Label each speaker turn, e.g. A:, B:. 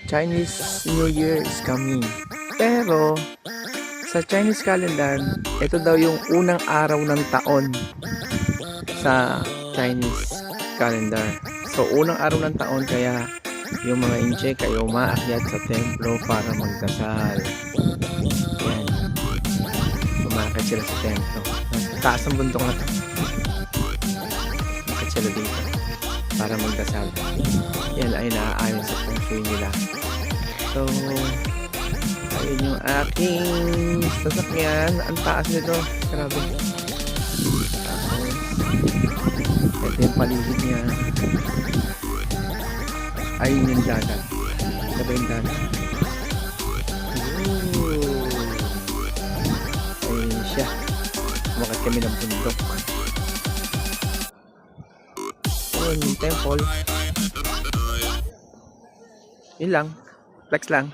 A: Chinese New Year is coming. Pero sa Chinese calendar, ito daw yung unang araw ng taon sa Chinese calendar. So unang araw ng taon, kaya yung mga Inche kayo umaakyat sa templo para magdasal. Yan, umakyat sila sa templo. Taas ng bundok na to. Umakyat sila dito para magdasal. Yan ay naaayon sa feng shui nila. So ayun yung aking sasakyan. Ang taas nito, grabe. Tapos ito yung paligid niya. Ayun yung dagat. Ito ba yung dagat? Ayun siya. Umakyat kami ng bundok. Ayun yung temple. Yun lang. Flex lang.